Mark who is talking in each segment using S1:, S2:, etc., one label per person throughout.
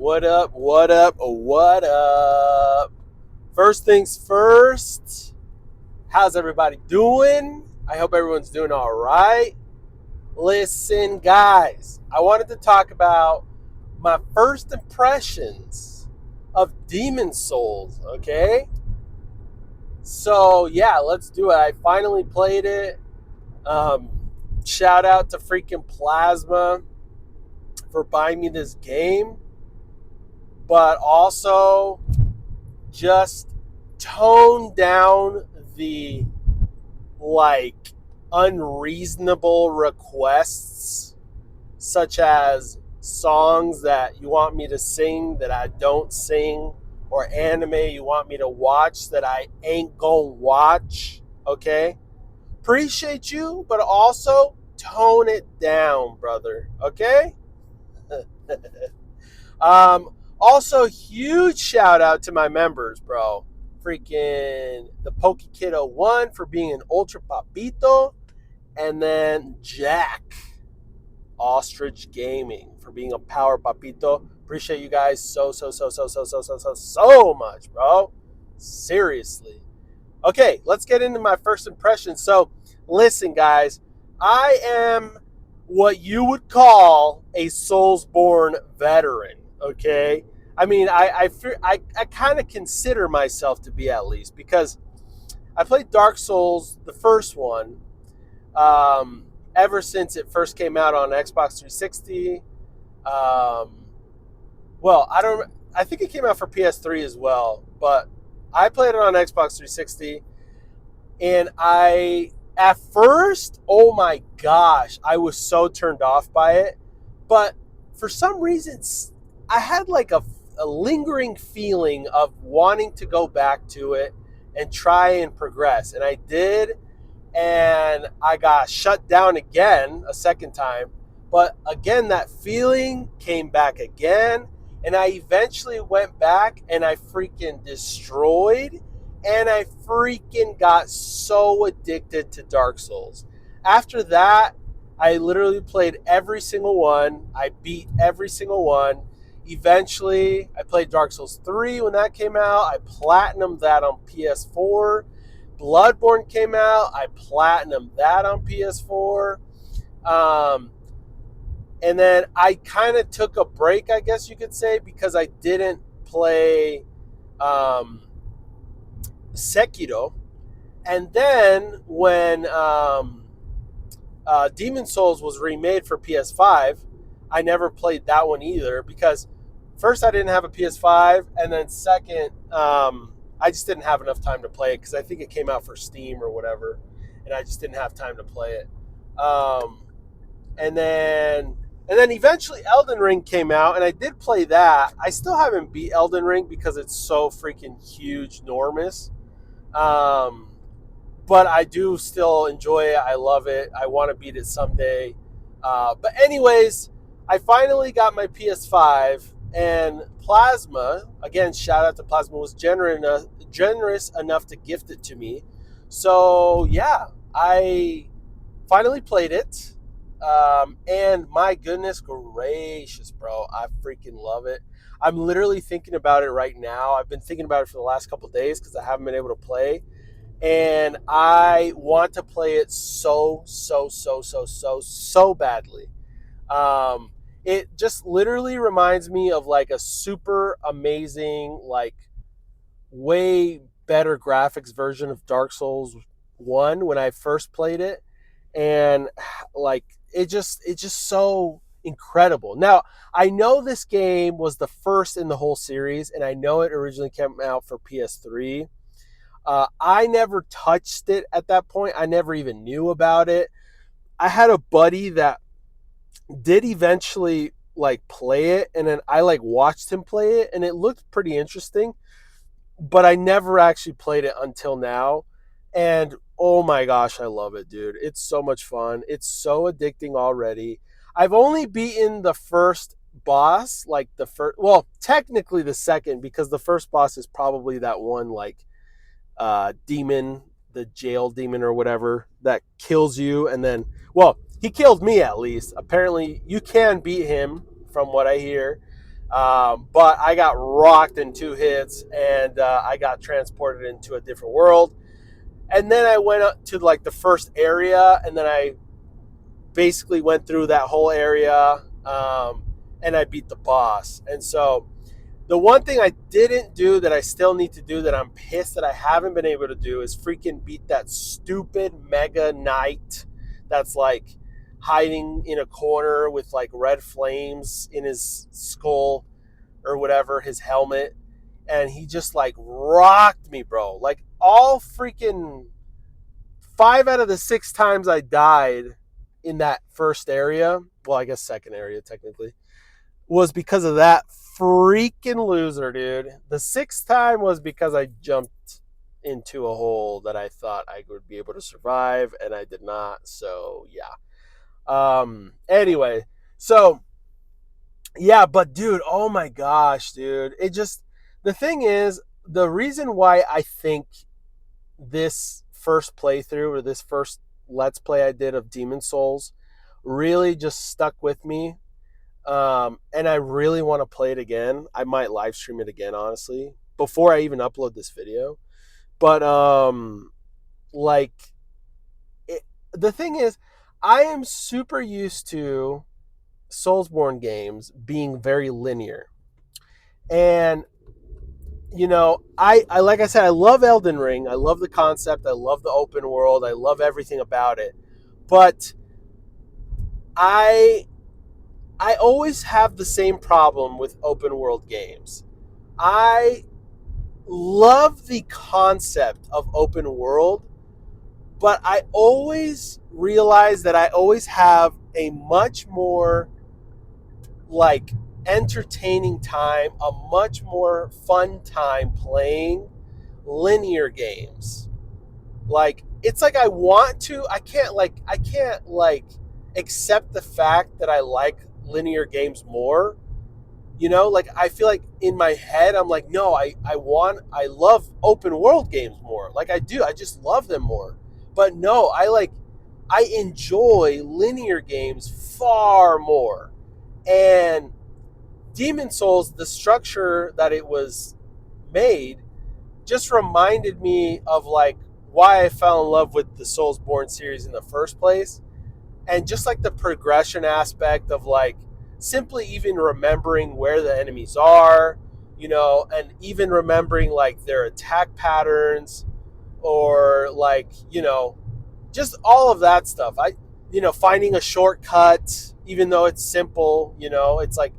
S1: What up? What up? What up? First things first, how's everybody doing? I hope everyone's doing all right. Listen, guys, I wanted to talk about my first impressions of Demon Souls, okay? So, yeah, let's do it. I finally played it. Um, Shout out to freaking Plasma for buying me this game, but also just tone down the like unreasonable requests, such as songs that you want me to sing that I don't sing, or anime you want me to watch that I ain't gonna watch. Okay, appreciate you, but also tone it down, brother. Okay. um Also, huge shout out to my members, bro. Freaking the Poke Kiddo 1 for being an ultra papito, and then Jack Ostrich Gaming for being a power papito. Appreciate you guys so much, bro. Seriously. Okay, let's get into my first impression. So, listen, guys, I am what you would call a Soulsborne veteran. Okay, I mean, I kind of consider myself to be, at least, because I played Dark Souls, the first one, ever since it first came out on Xbox 360. Um, well, I don't. I think it came out for PS3 as well, but I played it on Xbox 360. And at first, oh my gosh, I was so turned off by it. But for some reason, I had like a lingering feeling of wanting to go back to it and try and progress. And I did. And I got shut down again a second time. But again, that feeling came back again. And I eventually went back and I freaking destroyed, and I freaking got so addicted to Dark Souls. After that, I literally played every single one. I beat every single one. Eventually, I played Dark Souls 3 when that came out. I platinumed that on PS4. Bloodborne came out. I platinumed that on PS4. And then I kind of took a break, I guess you could say, because I didn't play Sekiro. And then when Demon Souls was remade for PS5, I never played that one either, because first, I didn't have a PS5, and then second, I just didn't have enough time to play it, because I think it came out for Steam or whatever, and I just didn't have time to play it. And then eventually Elden Ring came out, and I did play that. I still haven't beat Elden Ring because it's so freaking huge, enormous. But I do still enjoy it. I love it. I want to beat it someday. But anyways, I finally got my PS5, and Plasma, again, shout out to Plasma, was generous enough to gift it to me. So yeah, I finally played it. And my goodness gracious, bro, I freaking love it. I'm literally thinking about it right now. I've been thinking about it for the last couple of days because I haven't been able to play. And I want to play it so badly. It just literally reminds me of like a super amazing, like way better graphics version of Dark Souls 1 when I first played it. And like it's just so incredible. Now, I know this game was the first in the whole series, and I know it originally came out for PS3. I never touched it at that point. I never even knew about it. I had a buddy that did eventually like play it, and then I like watched him play it, and it looked pretty interesting, but I never actually played it until now. And oh my gosh, I love it, dude. It's so much fun. It's so addicting already. I've only beaten the first boss, like the first, well, technically the second, because the first boss is probably that one like demon, the jail demon or whatever, that kills you. And then, well, he killed me at least. Apparently, you can beat him, from what I hear. But I got rocked in 2 hits, and I got transported into a different world. And then I went up to like the first area, and then I basically went through that whole area, and I beat the boss. And so the one thing I didn't do that I still need to do that I'm pissed that I haven't been able to do is freaking beat that stupid Mega Knight that's like hiding in a corner with like red flames in his skull or whatever, his helmet. And he just like rocked me, bro. Like all freaking 5 out of the 6 times I died in that first area, well, I guess second area technically, was because of that freaking loser, dude. The 6th time was because I jumped into a hole that I thought I would be able to survive, and I did not. So yeah. Anyway, so yeah, but dude, oh my gosh, dude. It just, the thing is, the reason why I think this first playthrough or this first Let's Play I did of Demon Souls really just stuck with me. And I really want to play it again. I might live stream it again, honestly, before I even upload this video. But like, the thing is, I am super used to Soulsborne games being very linear, and I like I said, I love Elden Ring. I love the concept. I love the open world. I love everything about it. But I I always have the same problem with open world games. I love the concept of open world, but I always realize that I always have a much more like entertaining time, a much more fun time playing linear games. Like it's like I can't like accept the fact that I like linear games more. Like I feel like in my head I'm like, no, I love open world games more. Like I do. I just love them more. But no, I enjoy linear games far more. And Demon Souls, the structure that it was made just reminded me of like why I fell in love with the Soulsborne series in the first place. And just like the progression aspect of like simply even remembering where the enemies are, and even remembering like their attack patterns, or like, just all of that stuff. Finding a shortcut, even though it's simple, it's like,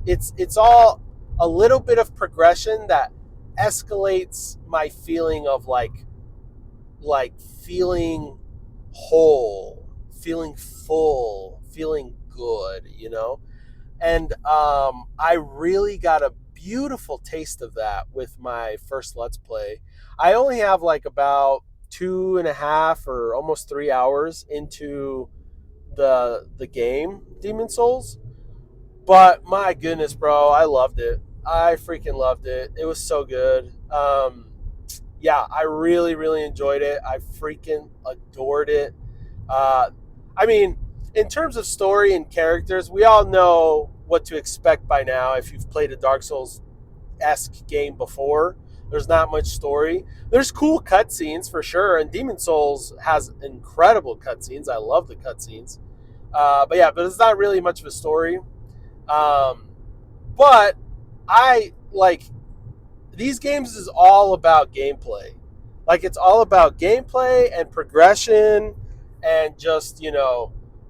S1: it's all a little bit of progression that escalates my feeling of like feeling whole, feeling full, feeling good. And I really got a beautiful taste of that with my first Let's Play. I only have like about 2.5 or almost 3 hours into the game Demon Souls, but my goodness, bro, I loved it. I freaking loved it. It was so good. Yeah, I really, really enjoyed it. I freaking adored it. Uh, I mean, in terms of story and characters, we all know what to expect by now if you've played a Dark Souls-esque game before. There's not much story. There's cool cutscenes for sure, and Demon Souls has incredible cutscenes. I love the cutscenes. But it's not really much of a story. Um, but I like these games is all about gameplay. Like it's all about gameplay and progression and just,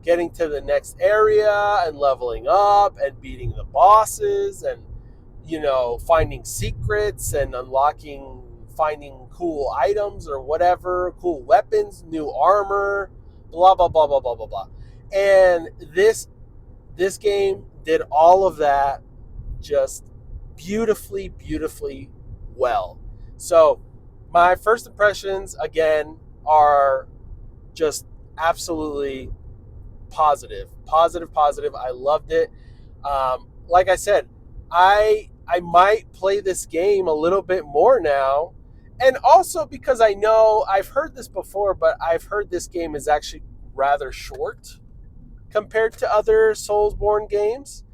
S1: getting to the next area and leveling up and beating the bosses and, finding secrets and finding cool items or whatever, cool weapons, new armor, blah, blah, blah, blah, blah, blah, blah. And this game did all of that just beautifully, beautifully well. So my first impressions again are just absolutely positive, positive, positive. I loved it. Like I said, I might play this game a little bit more now, and also because I know I've heard this before, but I've heard this game is actually rather short compared to other Soulsborne games,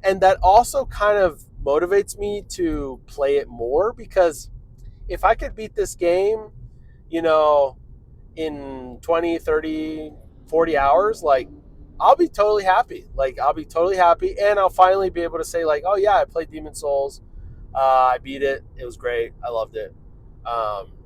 S1: and that also kind of motivates me to play it more, because if I could beat this game, you know, in 20, 30, 40 hours, like, I'll be totally happy. Like, I'll be totally happy, and I'll finally be able to say, like, oh, yeah, I played Demon Souls. I beat it. It was great. I loved it.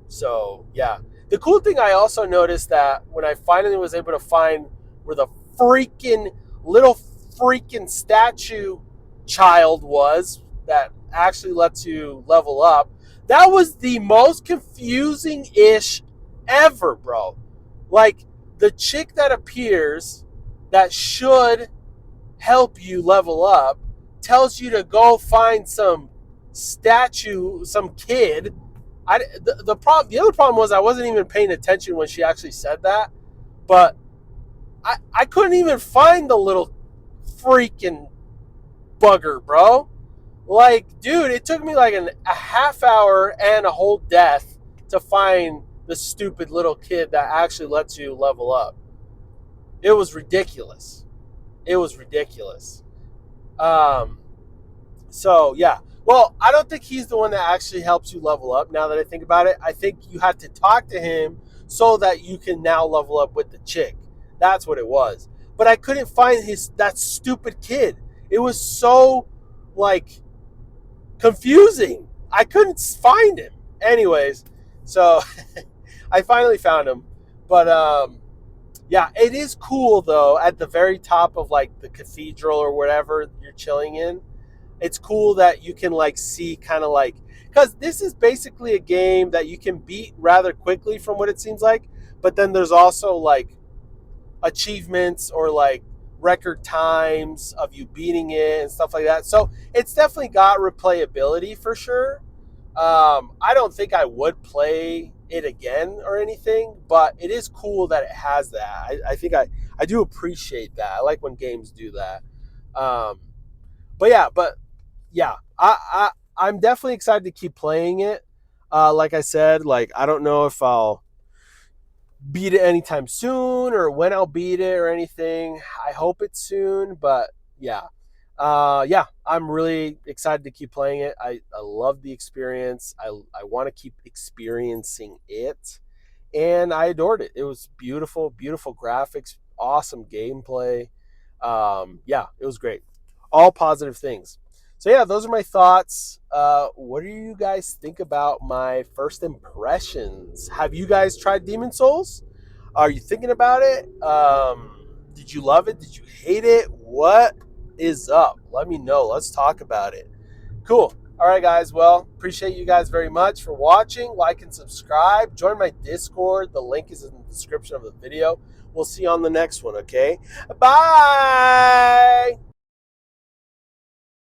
S1: So, yeah. The cool thing I also noticed that when I finally was able to find where the freaking little freaking statue child was that actually lets you level up, that was the most confusing-ish ever, bro. Like, the chick that appears that should help you level up tells you to go find some statue, some kid. The other problem was I wasn't even paying attention when she actually said that, but I couldn't even find the little freaking bugger, bro. Like, dude, it took me like a half hour and a whole death to find the stupid little kid that actually lets you level up. It was ridiculous. It was ridiculous. Um, so yeah. Well, I don't think he's the one that actually helps you level up. Now that I think about it, I think you have to talk to him so that you can now level up with the chick. That's what it was. But I couldn't find that stupid kid. It was so like confusing. I couldn't find him. Anyways, so I finally found him. But yeah, it is cool though. At the very top of like the cathedral or whatever you're chilling in, it's cool that you can like see kind of like, because this is basically a game that you can beat rather quickly from what it seems like. But then there's also like achievements or like record times of you beating it and stuff like that. So it's definitely got replayability for sure. I don't think I would play it again or anything, but it is cool that it has that. I think I do appreciate that. I like when games do that. But yeah, I'm definitely excited to keep playing it. Like I said, like I don't know if I'll beat it anytime soon or when I'll beat it or anything. I hope it's soon, but yeah. Yeah, I'm really excited to keep playing it. I love the experience. I want to keep experiencing it. And I adored it. It was beautiful, beautiful graphics, awesome gameplay. Yeah, it was great. All positive things. So yeah, those are my thoughts. What do you guys think about my first impressions? Have you guys tried Demon Souls? Are you thinking about it? Did you love it? Did you hate it? What is up? Let me know. Let's talk about it. Cool. All right, guys. Well, appreciate you guys very much for watching. Like and subscribe. Join my Discord. The link is in the description of the video. We'll see you on the next one, okay? Bye!